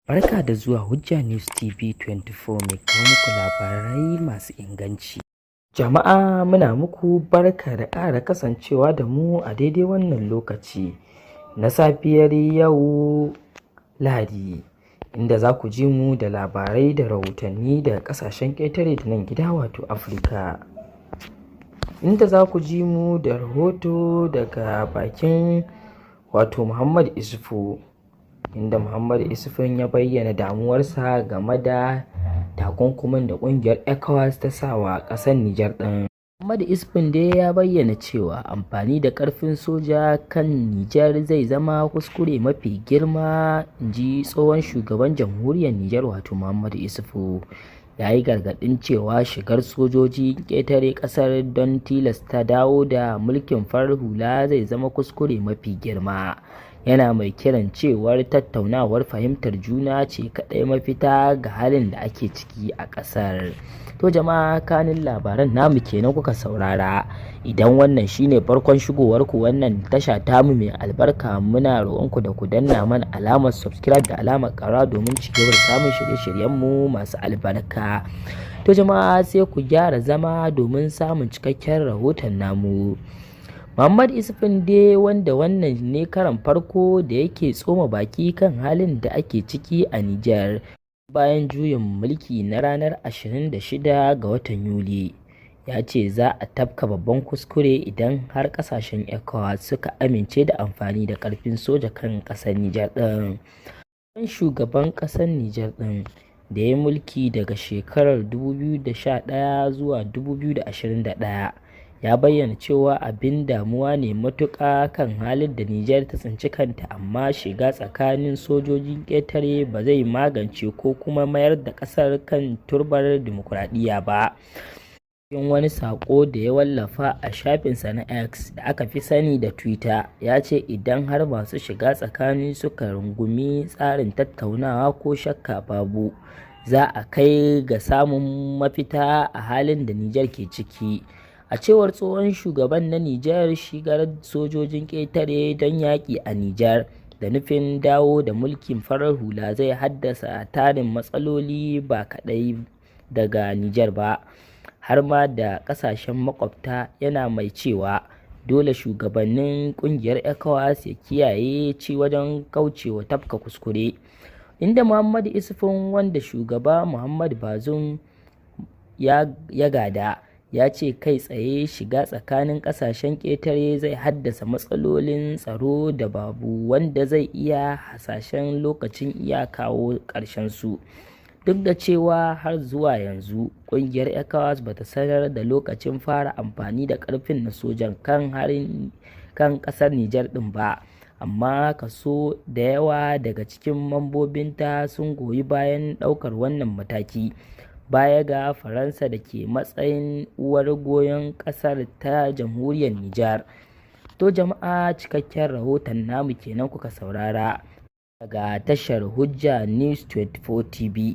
Barka da zuwa Hujja News TV 24 mai kawo muku labarai masu inganci. Jama'a muna muku barka da ƙara kasancewa da mu a daidai wannan lokaci na safiyar yau Lahadi, inda za ku ji mu da labarai da rahotanni daga ƙasashen ƙetare da nan gida wato Afirka. Inda za ku ji mu da rahoto daga bakin wato Muhammad Isufu. Inda Muhammad Isufun ya bayyana damuwarsa game da takunkumin da ƙungiyar ECOWAS ta sawa ƙasar Nijar ɗin. Muhammad Isufun dai ya bayyana cewa amfani da ƙarfin soja kan Nijar zai zama kuskure mafi girma, inji tsohon shugaban jamhuriyar Nijar wato Muhammad Isufu. Ya yi gargaɗin cewa shigar sojoji ƙetare ƙasar don tilasta dawo da mulkin farar hula zai zama kuskure mafi girma. Yana mai kiran cewar tattaunawar fahimtar juna ce kaɗai mafita ga halin da ake ciki a ƙasar. To jama'a, kanin labaran namu kenan kuka saurara. Idan wannan shine farkon shigowarku wannan tasha tamu mai albarka, muna roƙonku da ku danna mana alamar subscribe da alamar ƙara domin ci gaba da samun shirye-shiryenmu masu albarka. To jama'a, sai ku gyara zama domin samun cikakken rahoton namu. Muhammad Isufun dai, wanda wannan ne karan farko da yake tsoma baki kan halin da ake ciki a Nijar bayan juyin mulki na ranar 26 ga watan Yuli, ya ce za a tafka babban kuskure idan har kasashen ECOWAS suka amince da amfani da ƙarfin soja kan ƙasar Nijar ɗin. Shugaban ƙasar Nijar ɗin da ya mulki daga shekarar 2011 zuwa 2021 ya bayyana cewa abin damuwa ne matuƙa kan halin da Nijar ta tsinci kanta, amma shiga tsakanin sojojin ƙetare ba zai magance ko kuma mayar da ƙasar kan turbar dimokuraɗiyya ba. Cikin wani saƙo da ya wallafa a shafinsa na X da aka fi sani da Twitter, ya ce idan har masu shiga tsakani suka rungumi tsarin tattaunawa ko shakka babu, za a kai ga samun mafita a halin da Nijar ke ciki. A cewar tsohon shugaban na Nijar, shigar sojojin ƙetare don yaƙi a Nijar da nufin dawo da mulkin farar hula zai haddasa tarin matsaloli ba kaɗai daga Nijar ba, har ma da ƙasashen makwabta. Yana mai cewa dole shugabannin ƙungiyar ECOWAS ya kiyaye ci wajen kaucewa tafka kuskure. Inda Muhammad Isufun, wanda shugaba Muhammad Bazoum ya gada, ya ce kai tsaye shiga tsakanin ƙasashen ƙetare zai haddasa matsalolin tsaro da babu wanda zai iya hasashen lokacin iya kawo ƙarshen su. Duk da cewa har zuwa yanzu ƙungiyar ECOWAS bata sanar da lokacin fara amfani da ƙarfin na sojan kan ƙasar Nijar ɗin ba, amma kaso da yawa daga cikin mambobinta sun goyi bayan ɗaukar wannan mataki, baya ga Faransa da ke matsayin uwar goyon ƙasar ta jamhuriyar Nijar. To jama'a, cikakken rahoton namu kenan kuka saurara daga tashar Hujja News 24 TV.